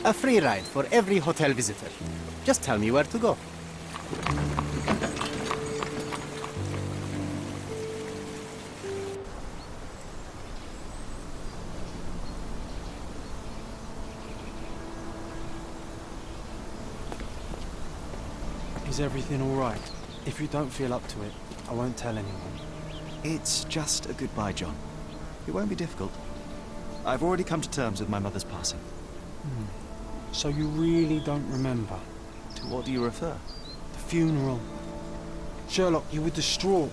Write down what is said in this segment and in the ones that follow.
A free ride for every hotel visitor. Just tell me where to go. Is everything all right? If you don't feel up to it, I won't tell anyone. It's just a goodbye, John. It won't be difficult. I've already come to terms with my mother's passing. So you really don't remember? To what do you refer? The funeral. Sherlock, you were distraught.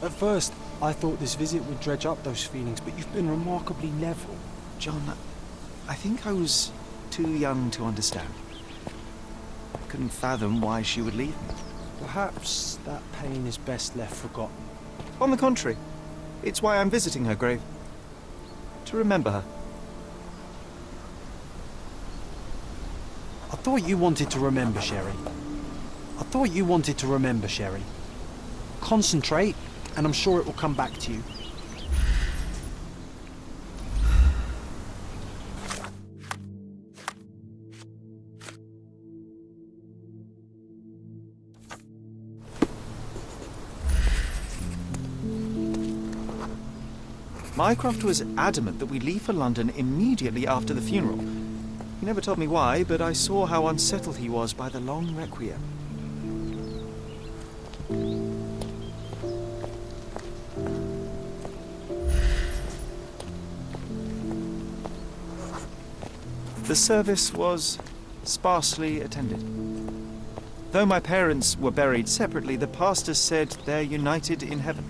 At first, I thought this visit would dredge up those feelings, but you've been remarkably level. John, I think I was too young to understand. I couldn't fathom why she would leave me. Perhaps that pain is best left forgotten. On the contrary, it's why I'm visiting her grave. To remember her. I thought you wanted to remember, Sherry. I thought you wanted to remember, Sherry. Concentrate, and I'm sure it will come back to you. Mycroft was adamant that we leave for London immediately after the funeral. He never told me why, but I saw how unsettled he was by the long requiem. The service was sparsely attended. Though my parents were buried separately, the pastor said they're united in heaven.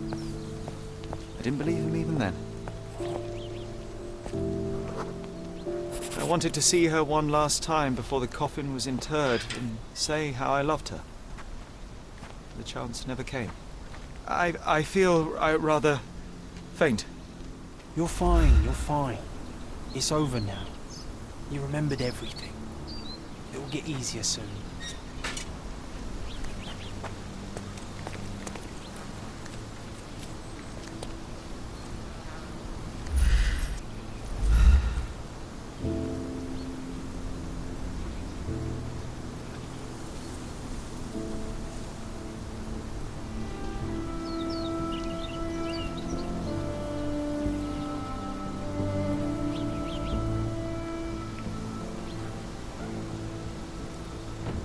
I didn't believe him even then. I wanted to see her one last time before the coffin was interred and say how I loved her. The chance never came. I feel rather faint. You're fine, you're fine. It's over now. You remembered everything. It will get easier soon.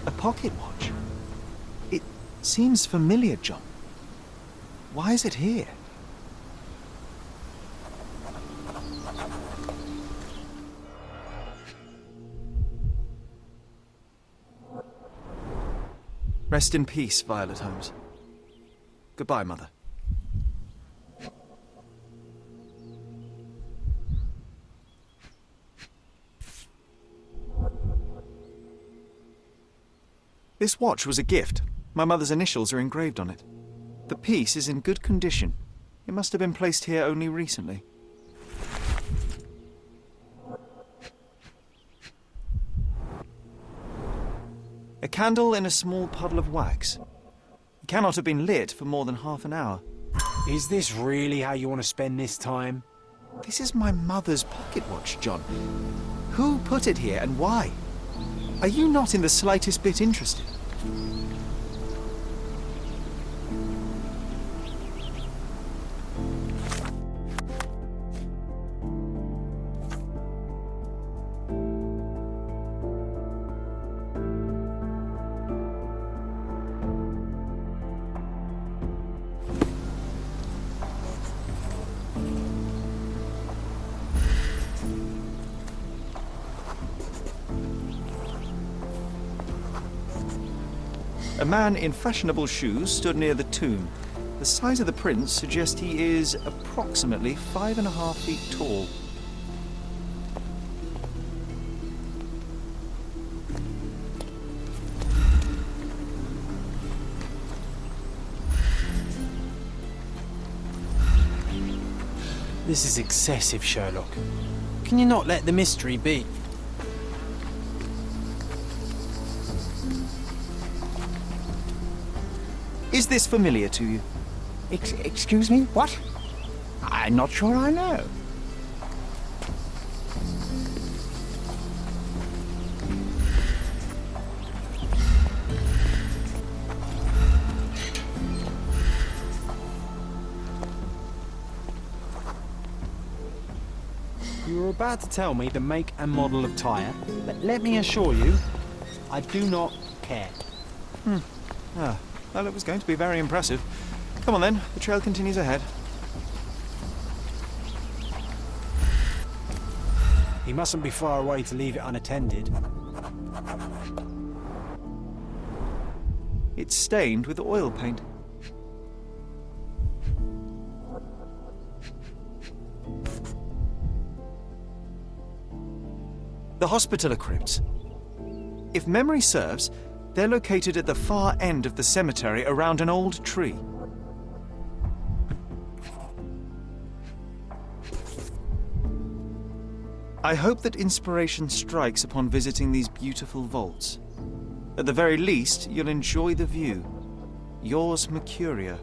A pocket watch? It seems familiar, John. Why is it here? Rest in peace, Violet Holmes. Goodbye, Mother. This watch was a gift. My mother's initials are engraved on it. The piece is in good condition. It must have been placed here only recently. A candle in a small puddle of wax. It cannot have been lit for more than half an hour. Is this really how you want to spend this time? This is my mother's pocket watch, John. Who put it here and why? Are you not in the slightest bit interested? A man in fashionable shoes stood near the tomb. The size of the prints suggest he is approximately 5.5 feet tall. This is excessive, Sherlock. Can you not let the mystery be? Is this familiar to you? Excuse me, what? I'm not sure I know. You were about to tell me the make and model of tyre, but let me assure you, I do not care. Ah, well, it was going to be very impressive. Come on then, the trail continues ahead. He mustn't be far away to leave it unattended. It's stained with oil paint. The Hospitaller crypts. If memory serves, they're located at the far end of the cemetery around an old tree. I hope that inspiration strikes upon visiting these beautiful vaults. At the very least, you'll enjoy the view. Yours, Mercuria.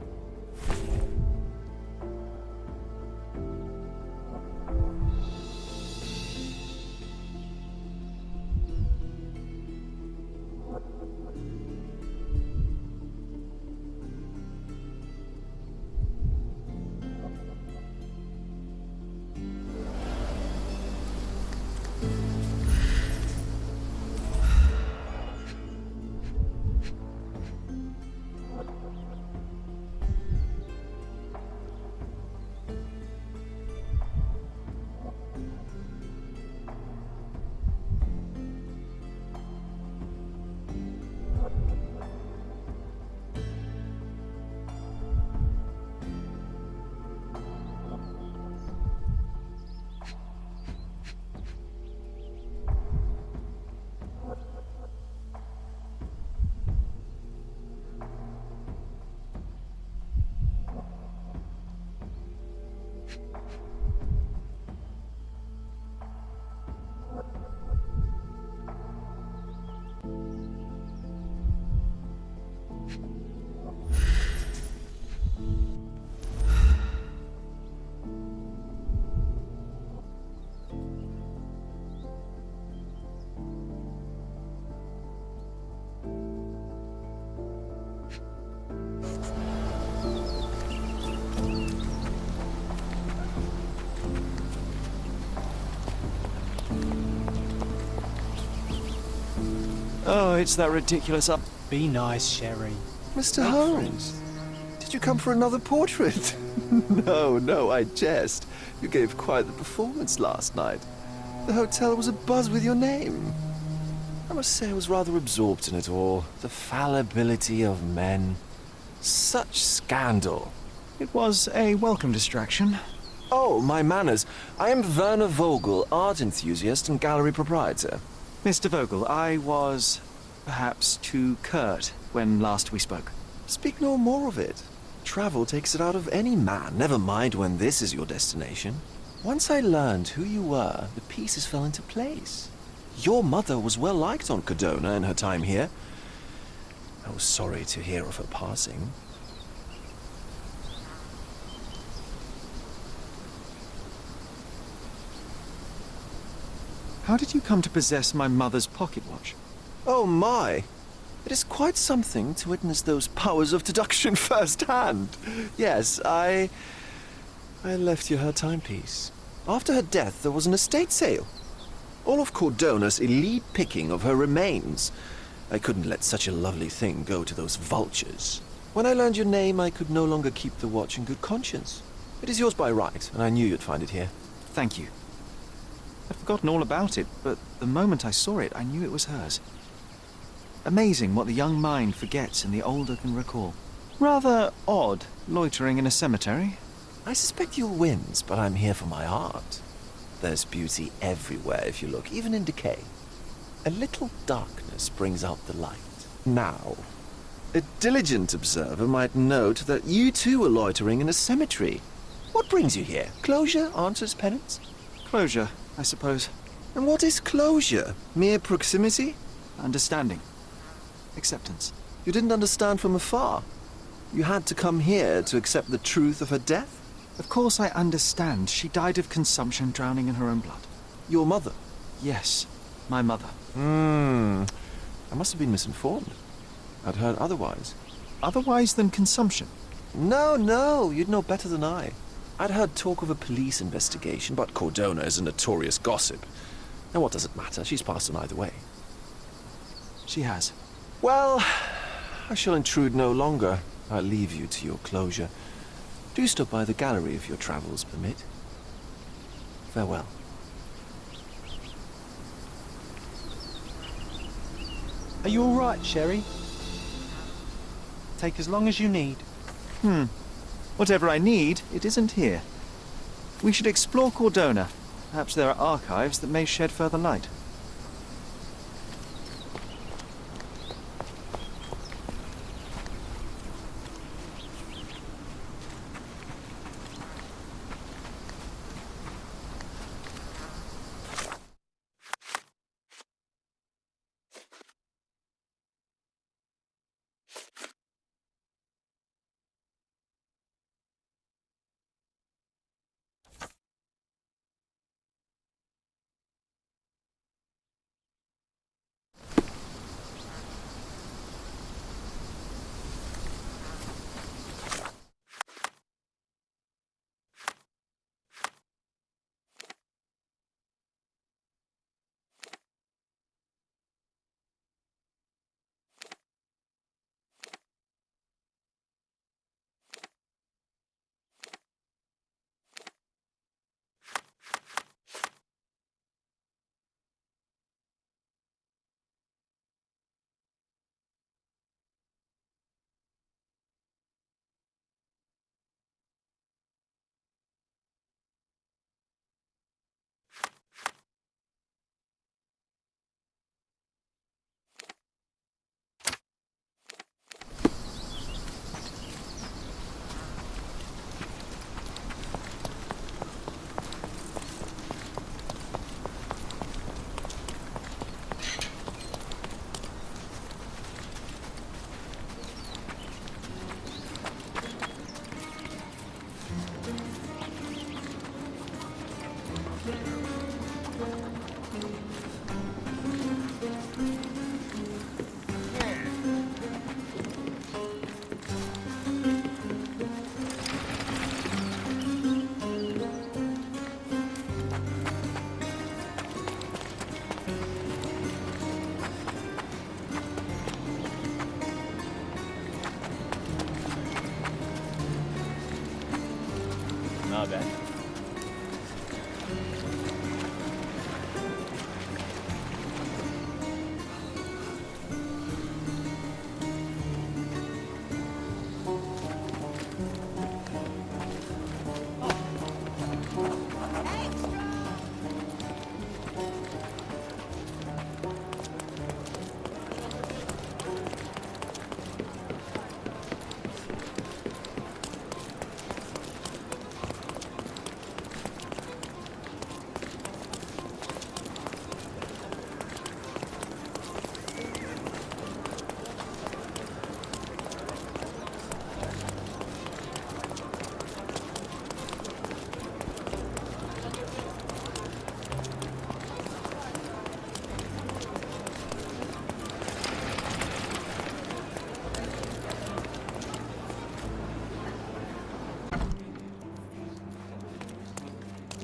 Oh, it's that ridiculous up. Be nice, Sherry. Mr. Holmes, did you come for another portrait? No, I jest. You gave quite the performance last night. The hotel was abuzz with your name. I must say I was rather absorbed in it all. The fallibility of men. Such scandal. It was a welcome distraction. Oh, my manners. I am Werner Vogel, art enthusiast and gallery proprietor. Mr. Vogel, I was perhaps too curt when last we spoke. Speak no more of it. Travel takes it out of any man, never mind when this is your destination. Once I learned who you were, the pieces fell into place. Your mother was well liked on Codona in her time here. I was sorry to hear of her passing. How did you come to possess my mother's pocket watch? Oh my! It is quite something to witness those powers of deduction firsthand. Yes, I left you her timepiece. After her death, there was an estate sale. All of Cordona's elite picking of her remains. I couldn't let such a lovely thing go to those vultures. When I learned your name, I could no longer keep the watch in good conscience. It is yours by right, and I knew you'd find it here. Thank you. I'd forgotten all about it, but the moment I saw it, I knew it was hers. Amazing what the young mind forgets and the older can recall. Rather odd, loitering in a cemetery. I suspect you'll win, but I'm here for my art. There's beauty everywhere if you look, even in decay. A little darkness brings out the light. Now, a diligent observer might note that you too are loitering in a cemetery. What brings you here? Closure answers penance? Closure, I suppose. And what is closure? Mere proximity? Understanding. Acceptance. You didn't understand from afar. You had to come here to accept the truth of her death? Of course I understand. She died of consumption, drowning in her own blood. Your mother? Yes, my mother. I must have been misinformed. I'd heard otherwise. Otherwise than consumption? No, you'd know better than I. I'd heard talk of a police investigation, but Cordona is a notorious gossip. And what does it matter? She's passed on either way. She has. Well, I shall intrude no longer. I'll leave you to your closure. Do stop by the gallery if your travels permit. Farewell. Are you all right, Sherry? Take as long as you need. Whatever I need, it isn't here. We should explore Cordona. Perhaps there are archives that may shed further light. Not bad.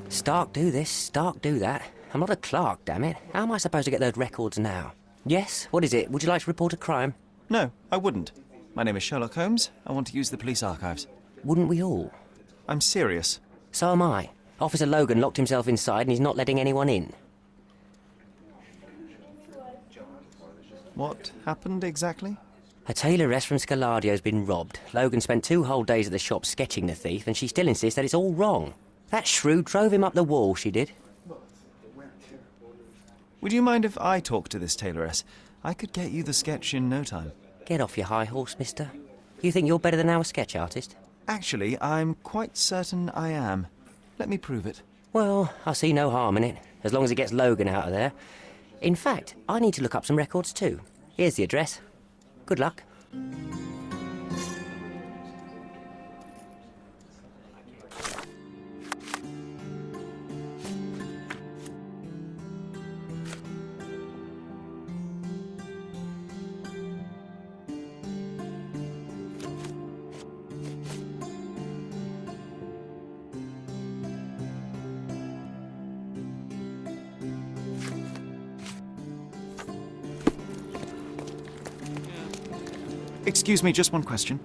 Stark do this, Stark do that. I'm not a clerk, damn it. How am I supposed to get those records now? Yes? What is it? Would you like to report a crime? No, I wouldn't. My name is Sherlock Holmes. I want to use the police archives. Wouldn't we all? I'm serious. So am I. Officer Logan locked himself inside and he's not letting anyone in. What happened exactly? A tailoress from Scaladio's been robbed. Logan spent 2 whole days at the shop sketching the thief and she still insists that it's all wrong. That shrew drove him up the wall, she did. Would you mind if I talk to this tailoress? I could get you the sketch in no time. Get off your high horse, mister. You think you're better than our sketch artist? Actually, I'm quite certain I am. Let me prove it. Well, I see no harm in it, as long as it gets Logan out of there. In fact, I need to look up some records too. Here's the address. Good luck. Excuse me, just one question.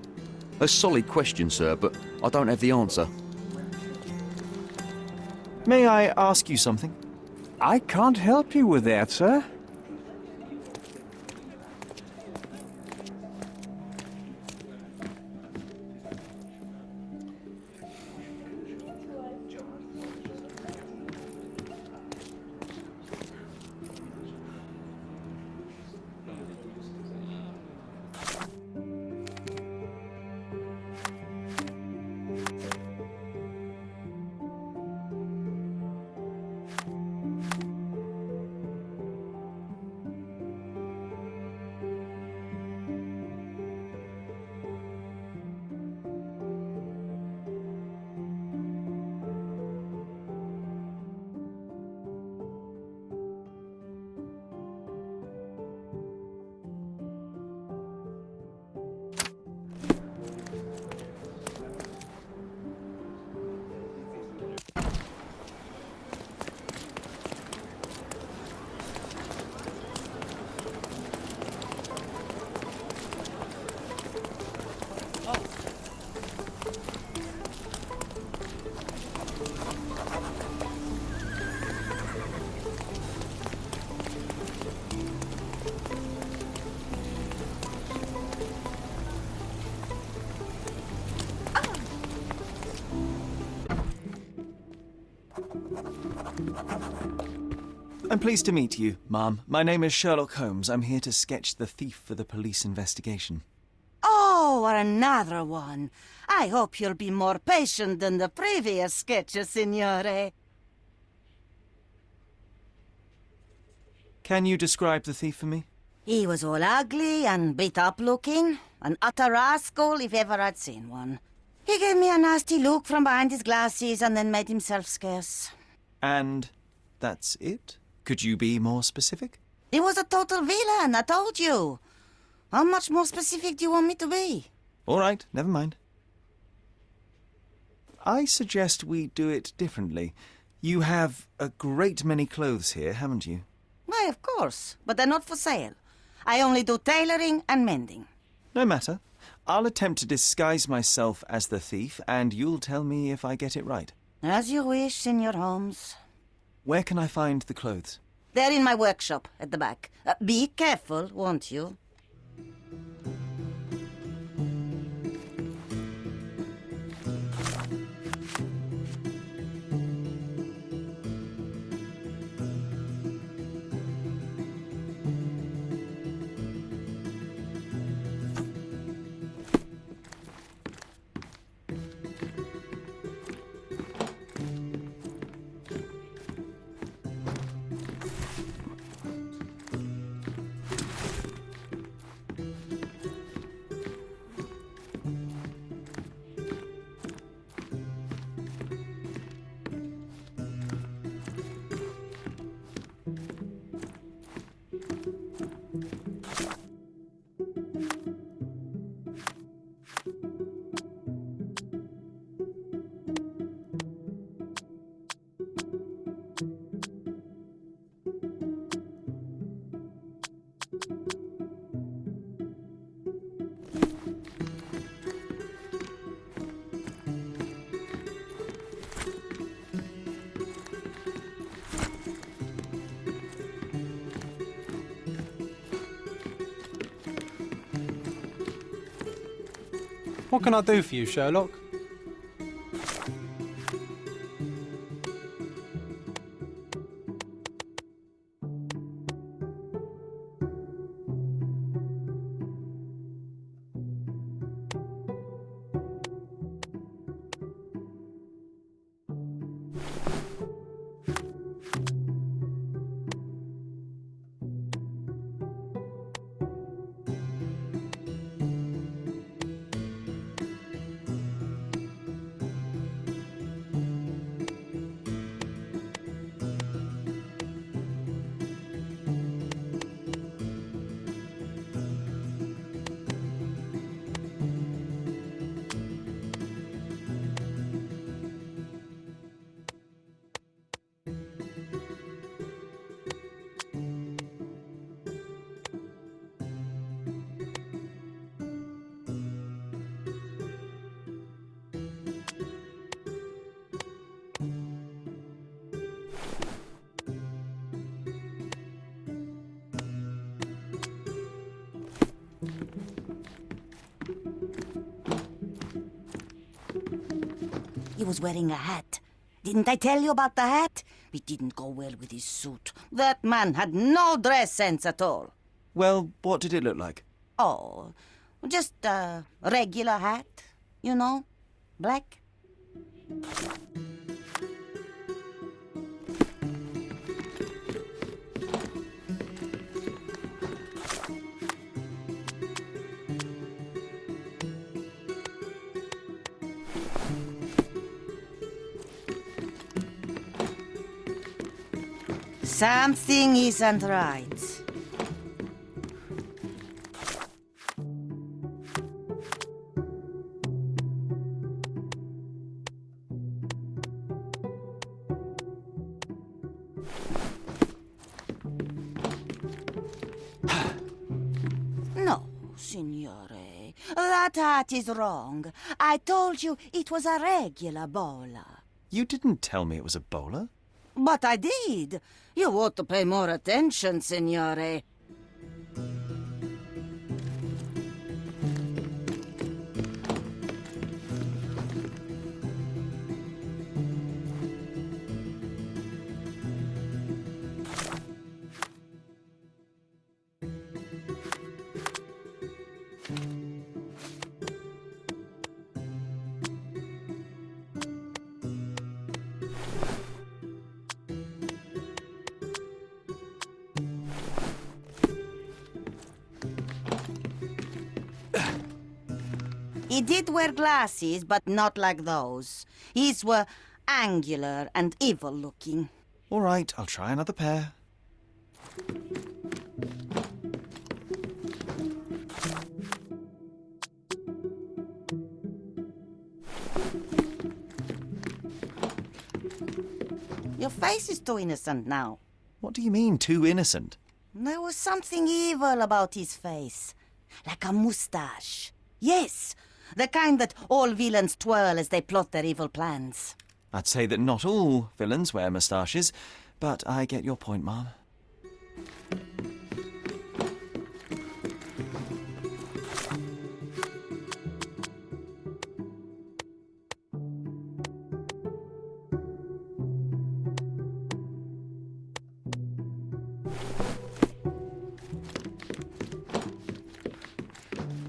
A solid question, sir, but I don't have the answer. May I ask you something? I can't help you with that, sir. I'm pleased to meet you, ma'am. My name is Sherlock Holmes. I'm here to sketch the thief for the police investigation. Oh, another one. I hope you'll be more patient than the previous sketches, signore. Can you describe the thief for me? He was all ugly and beat-up looking. An utter rascal if ever I'd seen one. He gave me a nasty look from behind his glasses and then made himself scarce. And that's it? Could you be more specific? He was a total villain, I told you. How much more specific do you want me to be? All right, never mind. I suggest we do it differently. You have a great many clothes here, haven't you? Why, of course, but they're not for sale. I only do tailoring and mending. No matter. I'll attempt to disguise myself as the thief, and you'll tell me if I get it right. As you wish, Senor Holmes. Where can I find the clothes? They're in my workshop at the back. Be careful, won't you? What can I do for you, Sherlock? was wearing a hat. Didn't I tell you about the hat? It didn't go well with his suit. That man had no dress sense at all. Well, what did it look like? Oh, just a regular hat, you know, black. Something isn't right. No, signore. That hat is wrong. I told you it was a regular bowler. You didn't tell me it was a bowler. But I did. You ought to pay more attention, signore. He did wear glasses, but not like those. His were angular and evil-looking. All right, I'll try another pair. Your face is too innocent now. What do you mean, too innocent? There was something evil about his face. Like a moustache. Yes, the kind that all villains twirl as they plot their evil plans. I'd say that not all villains wear moustaches, but I get your point, Mom.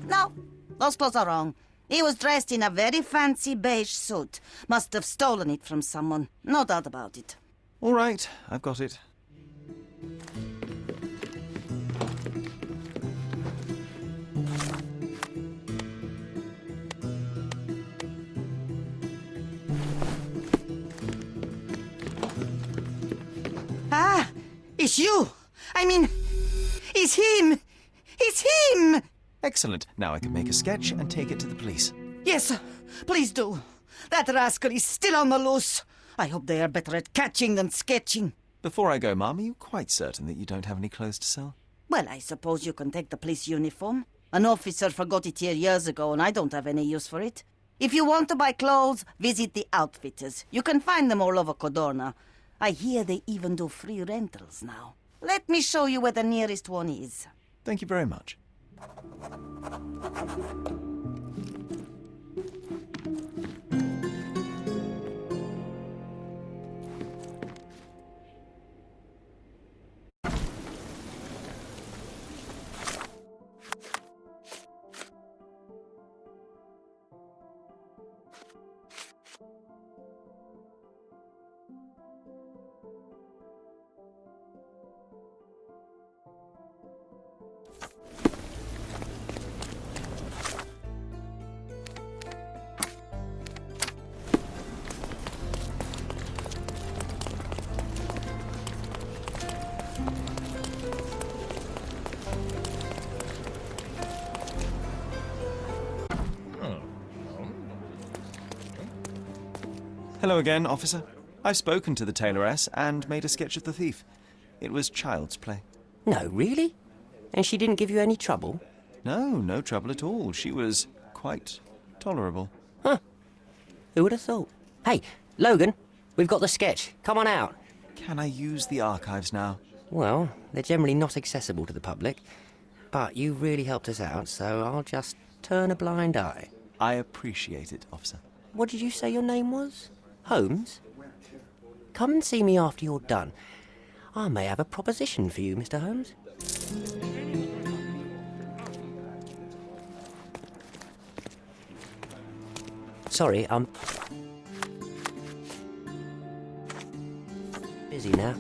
No, those clothes are wrong. He was dressed in a very fancy beige suit. Must have stolen it from someone. No doubt about it. All right, I've got it. Ah, it's you. I mean, it's him. It's him. Excellent. Now I can make a sketch and take it to the police. Yes, please do. That rascal is still on the loose. I hope they are better at catching than sketching. Before I go, Mom, are you quite certain that you don't have any clothes to sell? Well, I suppose you can take the police uniform. An officer forgot it here years ago, and I don't have any use for it. If you want to buy clothes, visit the outfitters. You can find them all over Codorna. I hear they even do free rentals now. Let me show you where the nearest one is. Thank you very much. Hello again, officer. I've spoken to the tailoress and made a sketch of the thief. It was child's play. No, really? And she didn't give you any trouble? No trouble at all. She was quite tolerable. Huh. Who would have thought? Hey, Logan, we've got the sketch. Come on out. Can I use the archives now? Well, they're generally not accessible to the public. But you really helped us out, so I'll just turn a blind eye. I appreciate it, officer. What did you say your name was? Holmes? Come and see me after you're done. I may have a proposition for you, Mr. Holmes. Sorry, I'm busy now.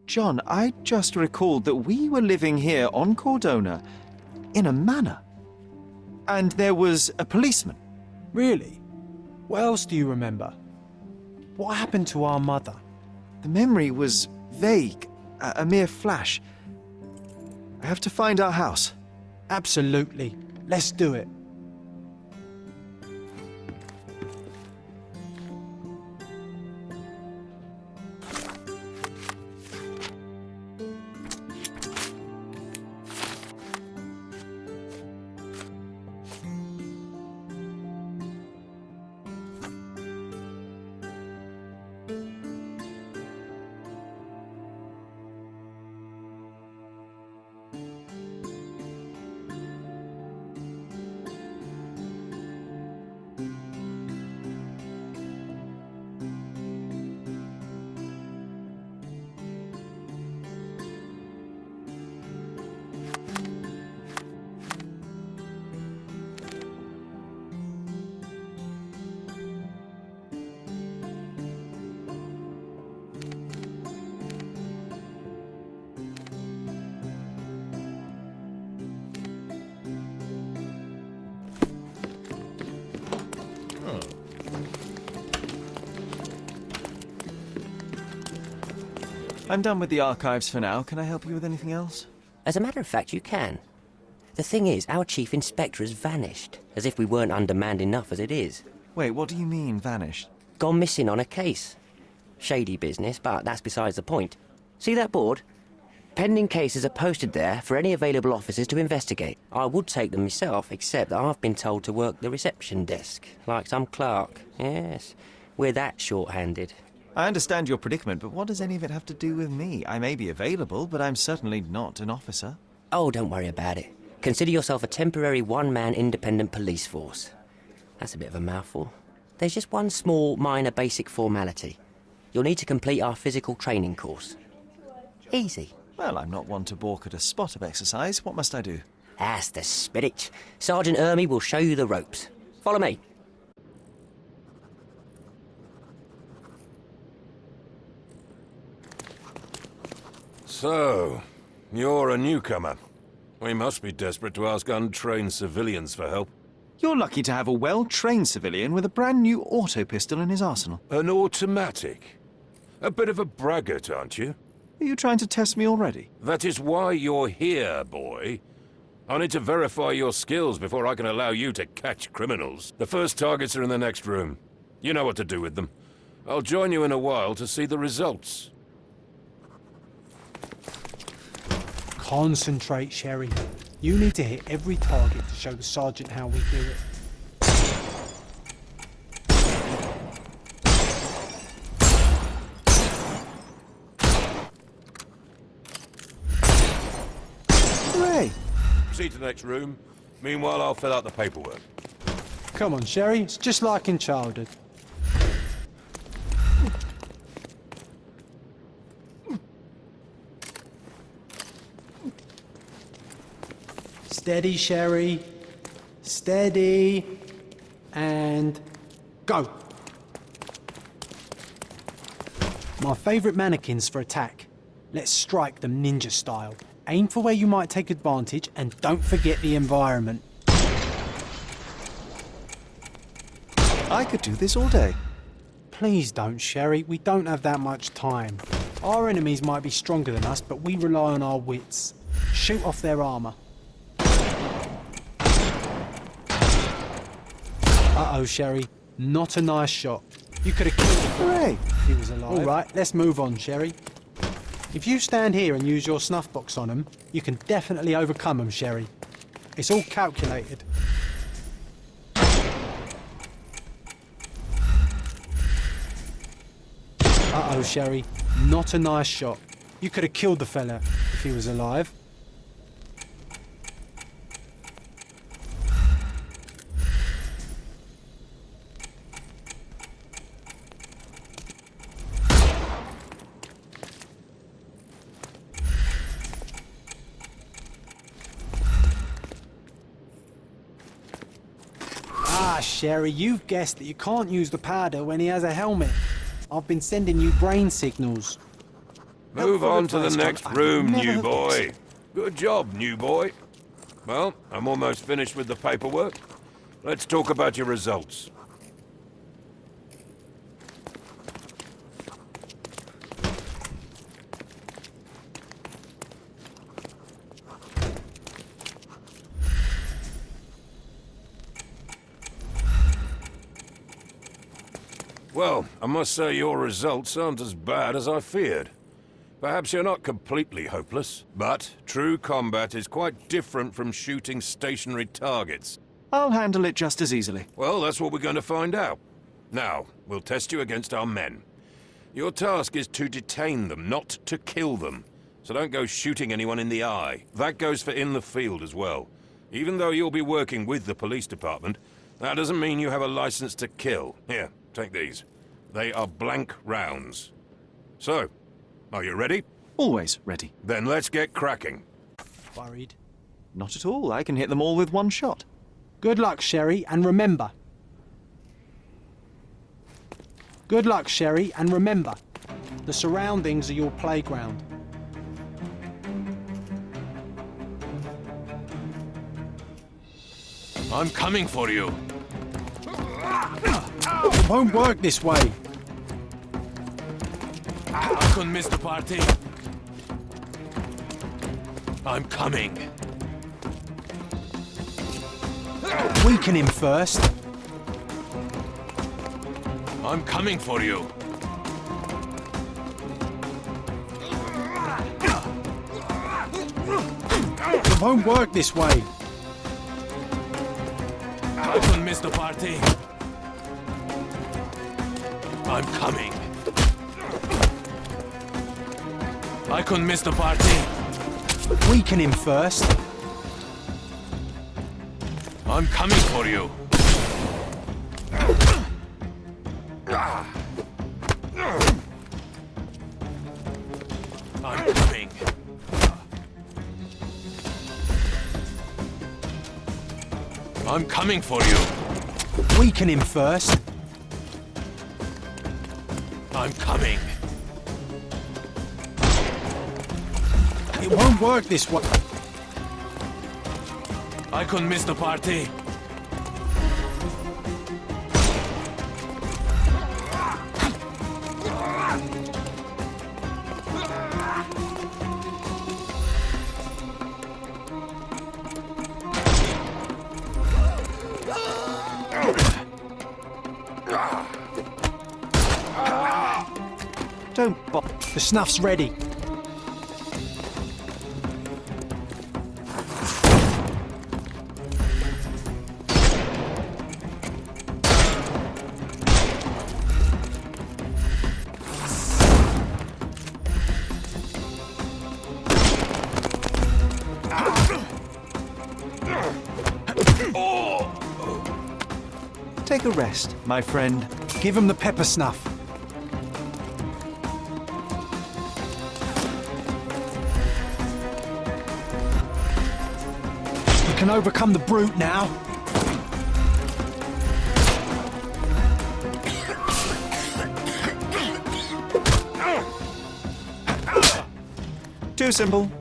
John, I just recalled that we were living here on Cordona in a manor. And there was a policeman. Really? What else do you remember? What happened to our mother? The memory was vague, a mere flash. I have to find our house. Absolutely. Let's do it. I'm done with the archives for now. Can I help you with anything else? As a matter of fact, you can. The thing is, our chief inspector has vanished, as if we weren't undermanned enough as it is. Wait, what do you mean, vanished? Gone missing on a case. Shady business, but that's besides the point. See that board? Pending cases are posted there for any available officers to investigate. I would take them myself, except that I've been told to work the reception desk, like some clerk. Yes, we're that short-handed. I understand your predicament, but what does any of it have to do with me? I may be available, but I'm certainly not an officer. Oh, don't worry about it. Consider yourself a temporary one-man independent police force. That's a bit of a mouthful. There's just one small, minor basic formality. You'll need to complete our physical training course. Easy. Well, I'm not one to balk at a spot of exercise. What must I do? That's the spirit. Sergeant Ermy will show you the ropes. Follow me. So, you're a newcomer. We must be desperate to ask untrained civilians for help. You're lucky to have a well-trained civilian with a brand new auto pistol in his arsenal. An automatic? A bit of a braggart, aren't you? Are you trying to test me already? That is why you're here, boy. I need to verify your skills before I can allow you to catch criminals. The first targets are in the next room. You know what to do with them. I'll join you in a while to see the results. Concentrate, Sherry. You need to hit every target to show the sergeant how we do it. Hooray! Proceed to the next room. Meanwhile, I'll fill out the paperwork. Come on, Sherry, it's just like in childhood. Steady, Sherry. Steady. And go. My favourite mannequins for attack. Let's strike them ninja style. Aim for where you might take advantage and don't forget the environment. I could do this all day. Please don't, Sherry. We don't have that much time. Our enemies might be stronger than us, but we rely on our wits. Shoot off their armour. Uh-oh, Sherry. Not a nice shot. You could have killed him. Hooray! If he was alive. All right, let's move on, Sherry. If you stand here and use your snuff box on them, you can definitely overcome them, Sherry. It's all calculated. Uh-oh, Sherry. Not a nice shot. You could have killed the fella if he was alive. Ah, Sherry, you've guessed that you can't use the powder when he has a helmet. I've been sending you brain signals. Move Helpful on to the advice, next John. I've room, never new heard boy. this. Good job, new boy. Well, I'm almost finished with the paperwork. Let's talk about your results. Well, I must say your results aren't as bad as I feared. Perhaps you're not completely hopeless, but true combat is quite different from shooting stationary targets. I'll handle it just as easily. Well, that's what we're going to find out. Now, we'll test you against our men. Your task is to detain them, not to kill them. So don't go shooting anyone in the eye. That goes for in the field as well. Even though you'll be working with the police department, that doesn't mean you have a license to kill. Here, take these. They are blank rounds. So, are you ready? Always ready. Then let's get cracking. Worried. Not at all. I can hit them all with one shot. Good luck, Sherry, and remember. Good luck, Sherry, and remember. The surroundings are your playground. I'm coming for you. It won't work this way. I couldn't miss the party. I'm coming. Weaken him first. I'm coming for you. It won't work this way. I couldn't miss the party. I'm coming. I couldn't miss the party. Weaken him first. I'm coming for you. I'm coming. I'm coming for you. Weaken him first. I'm coming. It won't work this way. I couldn't miss the party. Don't bother. The snuff's ready. Take a rest, my friend. Give him the pepper snuff. You can overcome the brute now. Too simple.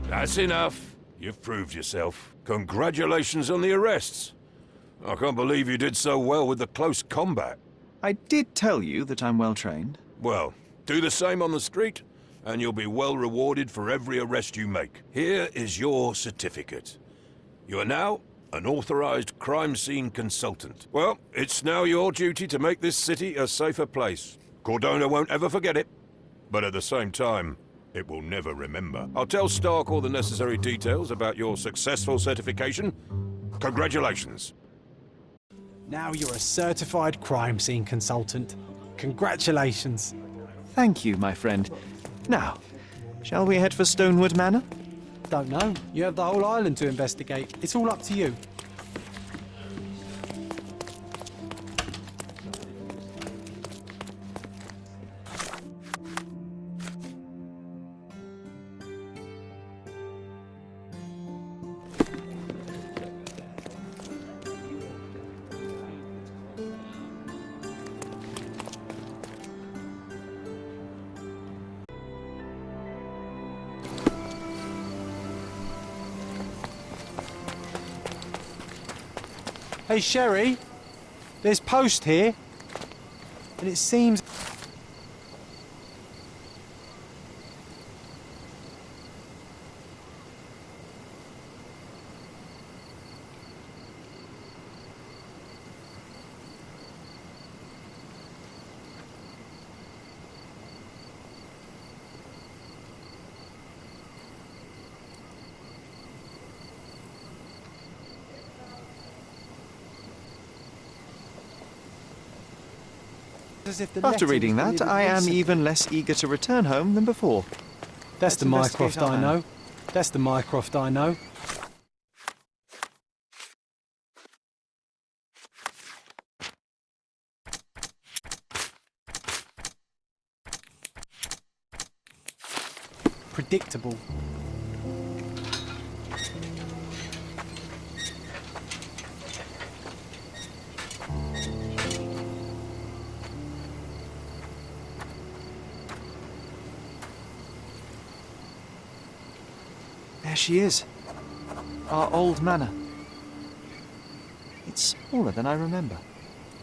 That's enough. You've proved yourself. Congratulations on the arrests. I can't believe you did so well with the close combat. I did tell you that I'm well trained. Well, do the same on the street, and you'll be well rewarded for every arrest you make. Here is your certificate. You are now an authorized crime scene consultant. Well, it's now your duty to make this city a safer place. Cordona won't ever forget it, but at the same time, it will never remember. I'll tell Stark all the necessary details about your successful certification. Congratulations. Now you're a certified crime scene consultant. Congratulations. Thank you, my friend. Now, shall we head for Stonewood Manor? Don't know. You have the whole island to investigate. It's all up to you. Hey, Sherry, there's post here, and it seems... After reading that, I am even less eager to return home than before. That's the Mycroft I know. That's the Mycroft I know. Predictable. There she is. Our old manor. It's smaller than I remember.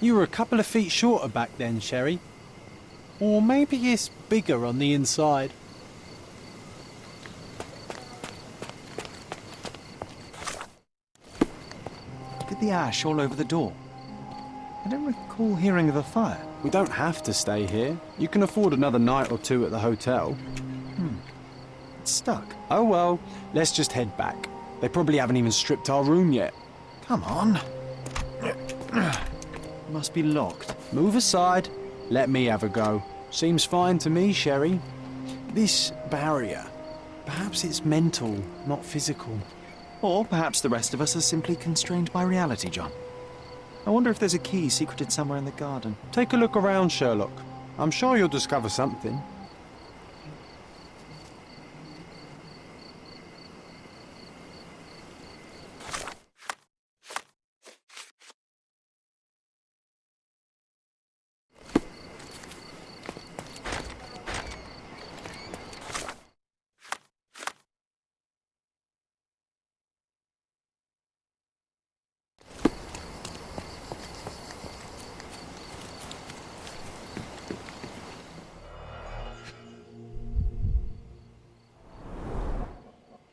You were a couple of feet shorter back then, Sherry. Or maybe it's bigger on the inside. Look at the ash all over the door. I don't recall hearing of a fire. We don't have to stay here. You can afford another night or two at the hotel. It's stuck. Oh well, let's just head back. They probably haven't even stripped our room yet. Come on. Must be locked. Move aside. Let me have a go. Seems fine to me, Sherry. This barrier, perhaps it's mental, not physical. Or perhaps the rest of us are simply constrained by reality, John. I wonder if there's a key secreted somewhere in the garden. Take a look around, Sherlock. I'm sure you'll discover something.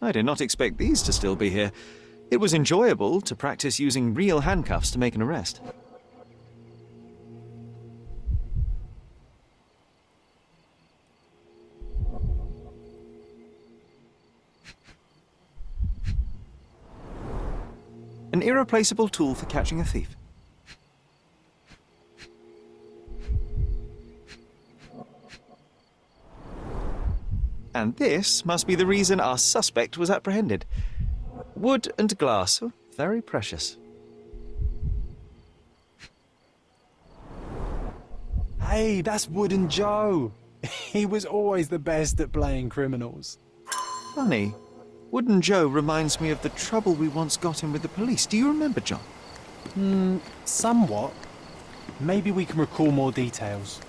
I did not expect these to still be here. It was enjoyable to practice using real handcuffs to make an arrest. An irreplaceable tool for catching a thief. And this must be the reason our suspect was apprehended. Wood and glass, oh, very precious. Hey, that's Wooden Joe. He was always the best at playing criminals. Funny. Wooden Joe reminds me of the trouble we once got in with the police. Do you remember, John? Somewhat. Maybe we can recall more details.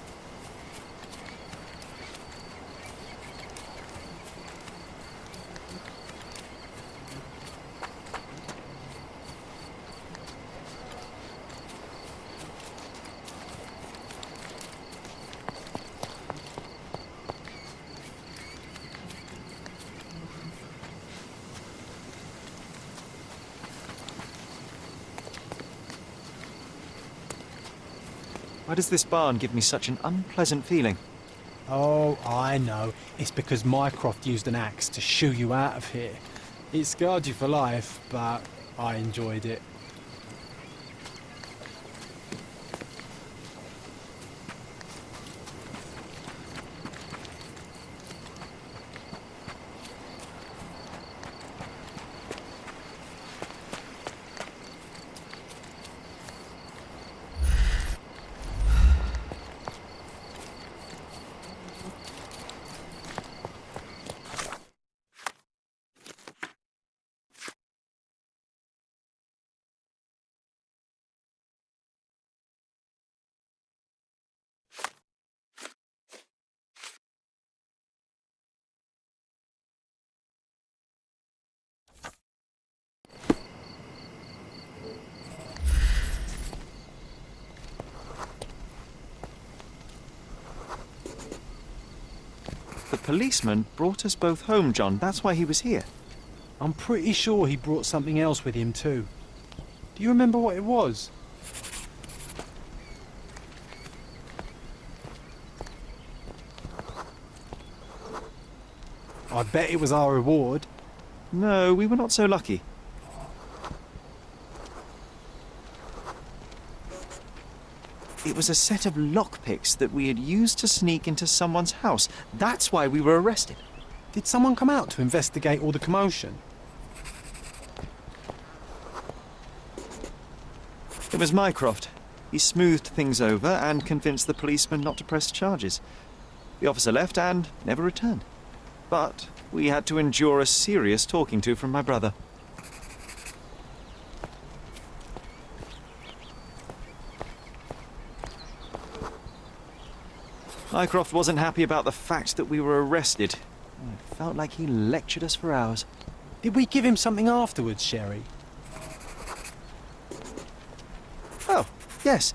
Why does this barn give me such an unpleasant feeling? Oh, I know. It's because Mycroft used an axe to shoo you out of here. It scarred you for life, but I enjoyed it. The policeman brought us both home, John. That's why he was here. I'm pretty sure he brought something else with him too. Do you remember what it was? I bet it was our reward. No, we were not so lucky. It was a set of lockpicks that we had used to sneak into someone's house. That's why we were arrested. Did someone come out to investigate all the commotion? It was Mycroft. He smoothed things over and convinced the policeman not to press charges. The officer left and never returned. But we had to endure a serious talking to from my brother. Mycroft wasn't happy about the fact that we were arrested. It felt like he lectured us for hours. Did we give him something afterwards, Sherry? Oh, yes.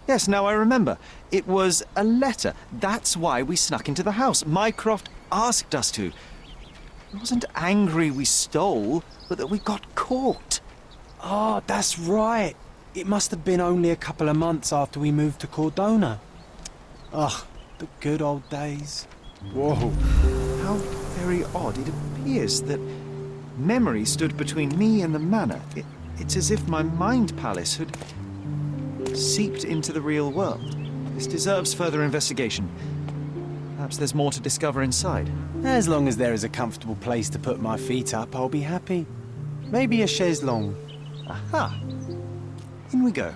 Yes, now I remember. It was a letter. That's why we snuck into the house. Mycroft asked us to. He wasn't angry we stole, but that we got caught. Oh, that's right. It must have been only a couple of months after we moved to Cordona. Ugh, the good old days. Whoa. How very odd. It appears that memory stood between me and the manor. It's as if my mind palace had seeped into the real world. This deserves further investigation. Perhaps there's more to discover inside. As long as there is a comfortable place to put my feet up, I'll be happy. Maybe a chaise longue. Aha! In we go.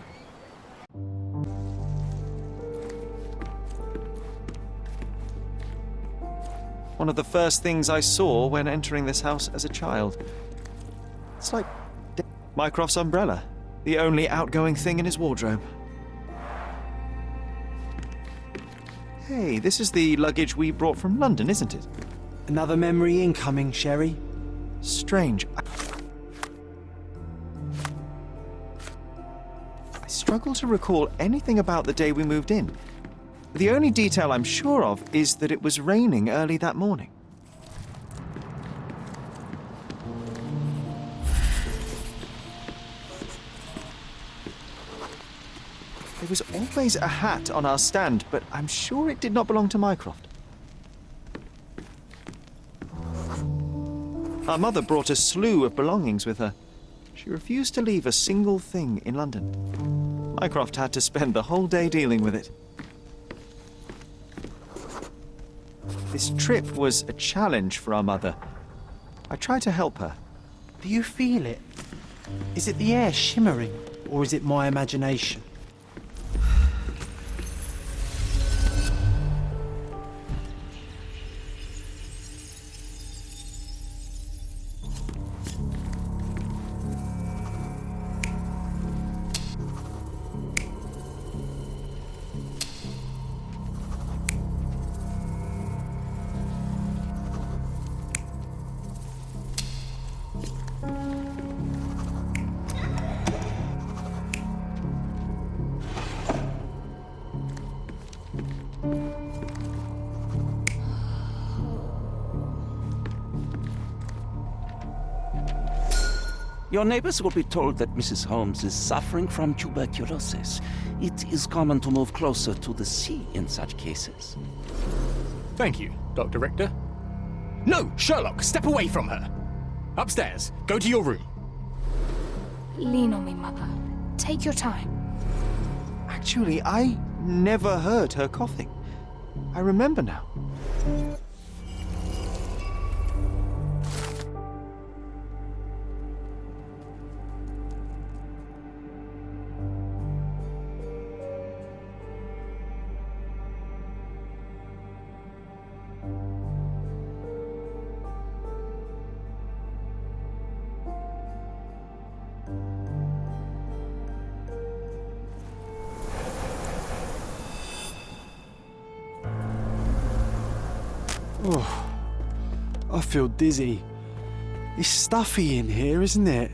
One of the first things I saw when entering this house as a child. It's like Mycroft's umbrella, the only outgoing thing in his wardrobe. Hey, this is the luggage we brought from London, isn't it? Another memory incoming, Sherry. Strange. I struggle to recall anything about the day we moved in. The only detail I'm sure of is that it was raining early that morning. There was always a hat on our stand, but I'm sure it did not belong to Mycroft. Our mother brought a slew of belongings with her. She refused to leave a single thing in London. Mycroft had to spend the whole day dealing with it. This trip was a challenge for our mother. I tried to help her. Do you feel it? Is it the air shimmering, or is it my imagination? Your neighbors will be told that Mrs. Holmes is suffering from tuberculosis. It is common to move closer to the sea in such cases. Thank you, Dr. Richter. No, Sherlock, step away from her. Upstairs. Go to your room. Lean on me, Mother. Take your time. Actually, I never heard her coughing. I remember now. Oh, I feel dizzy. It's stuffy in here, isn't it?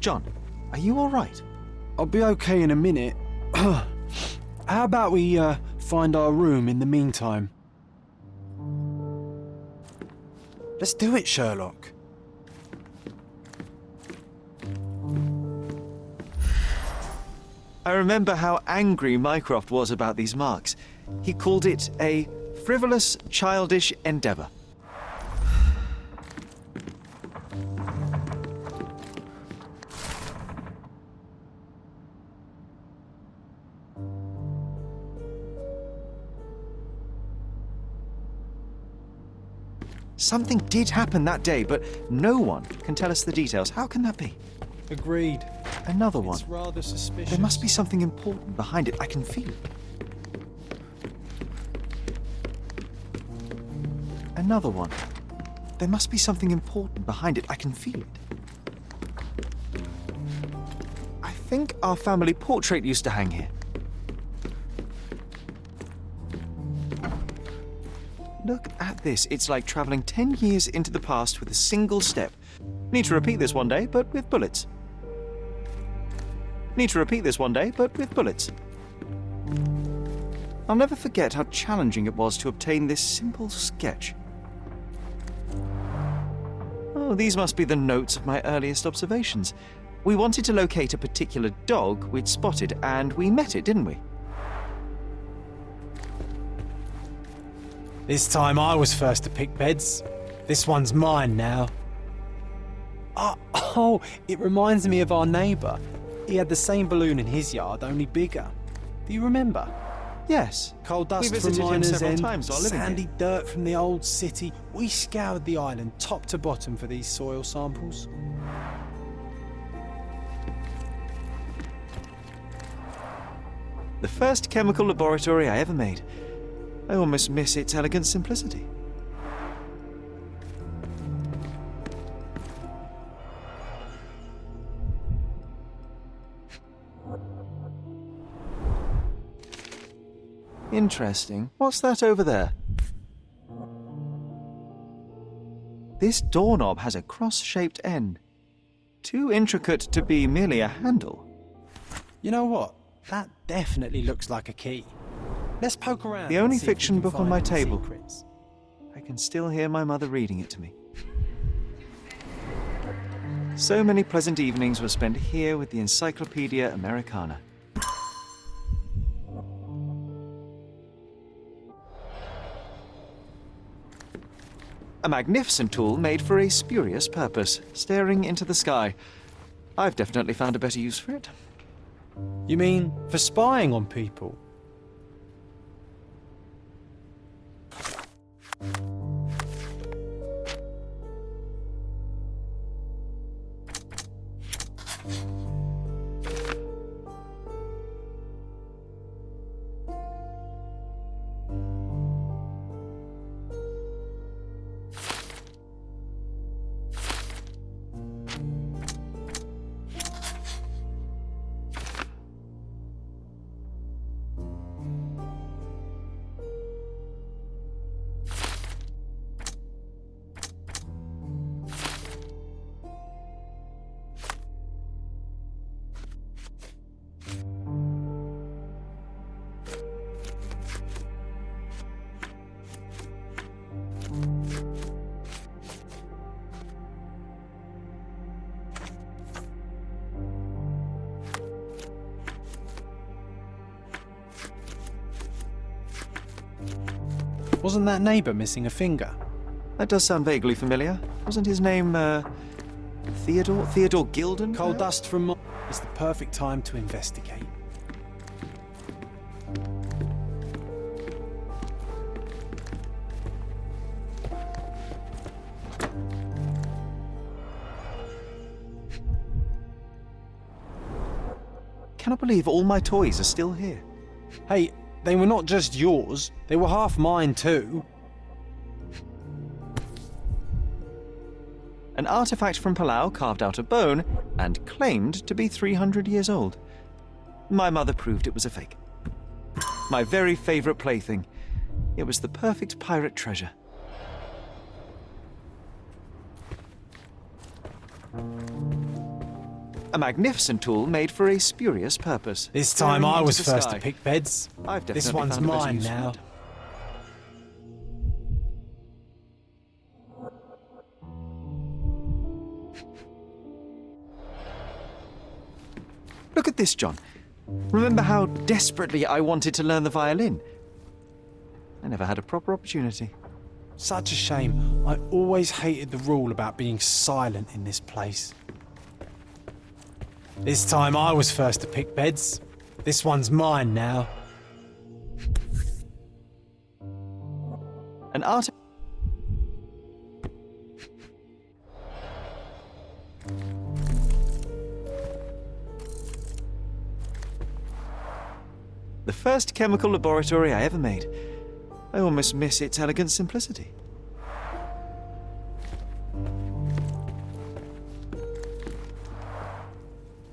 John, are you all right? I'll be okay in a minute. How about we find our room in the meantime? Let's do it, Sherlock. I remember how angry Mycroft was about these marks. He called it a frivolous, childish endeavor. Something did happen that day, but no one can tell us the details. How can that be? Agreed. Another one. It's rather suspicious. There must be something important behind it. I can feel it. Another one. There must be something important behind it. I can feel it. I think our family portrait used to hang here. Look at this. It's like traveling 10 years into the past with a single step. Need to repeat this one day, but with bullets. Need to repeat this one day, but with bullets. I'll never forget how challenging it was to obtain this simple sketch. Oh, these must be the notes of my earliest observations. We wanted to locate a particular dog we'd spotted, and we met it, didn't we? This time I was first to pick beds. This one's mine now. Oh, it reminds me of our neighbour. He had the same balloon in his yard, only bigger. Do you remember? Yes. Coal dust We from visited him Miner's several End, times while living sandy here. dirt from the old city. We scoured the island top to bottom for these soil samples. The first chemical laboratory I ever made. I almost miss its elegant simplicity. Interesting. What's that over there? This doorknob has a cross-shaped end. Too intricate to be merely a handle. You know what? That definitely looks like a key. Let's poke around. The and only see if we fiction can book on find my any table. secrets. I can still hear my mother reading it to me. So many pleasant evenings were spent here with the Encyclopedia Americana. A magnificent tool made for a spurious purpose, staring into the sky. I've definitely found a better use for it. You mean for spying on people? Wasn't that neighbour missing a finger? That does sound vaguely familiar. Wasn't his name, Theodore? Theodore Gilden? Coal dust from Mo- It's the perfect time to investigate. Cannot believe all my toys are still here. Hey, they were not just yours, they were half mine too. An artifact from Palau carved out of bone and claimed to be 300 years old. My mother proved it was a fake. My very favourite plaything. It was the perfect pirate treasure. A magnificent tool made for a spurious purpose. This time Staring I into was the first sky. to pick beds. I've This definitely one's found a better mine use for now. it. Look at this, John. Remember how desperately I wanted to learn the violin? I never had a proper opportunity. Such a shame. I always hated the rule about being silent in this place. This time I was first to pick beds. This one's mine now. An art. The first chemical laboratory I ever made. I almost miss its elegant simplicity.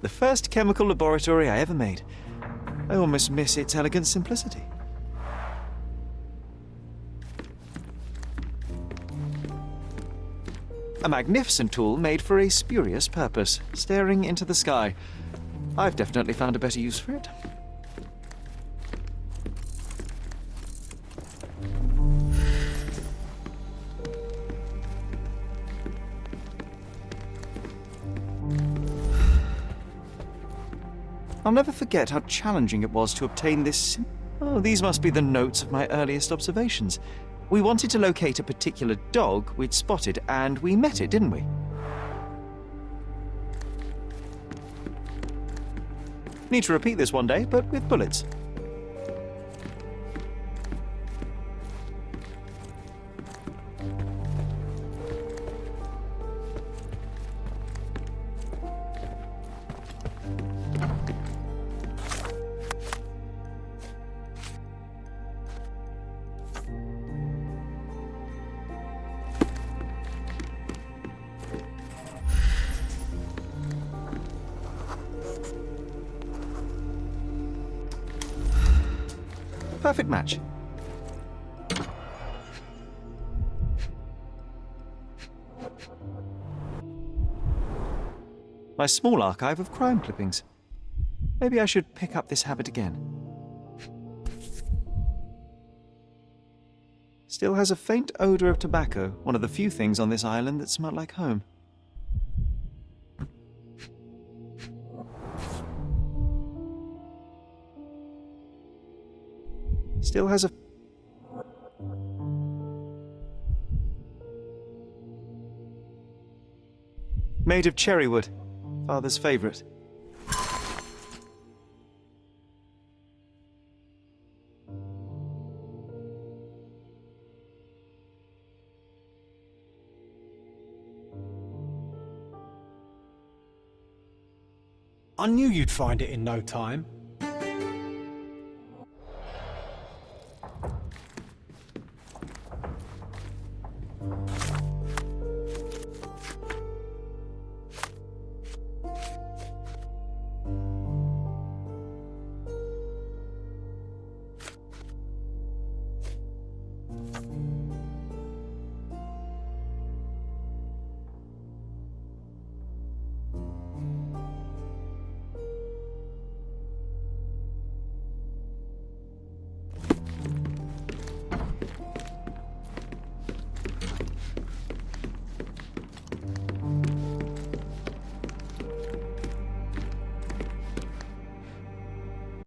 The first chemical laboratory I ever made. I almost miss its elegant simplicity. A magnificent tool made for a spurious purpose, staring into the sky. I've definitely found a better use for it. I'll never forget how challenging it was to obtain this. Oh, these must be the notes of my earliest observations. We wanted to locate a particular dog we'd spotted, and we met it, didn't we? Need to repeat this one day, but with bullets. Perfect match. My small archive of crime clippings. Maybe I should pick up this habit again. Still has a faint odor of tobacco, one of the few things on this island that smell like home. Still has a... Made of cherry wood, Father's favourite. I knew you'd find it in no time.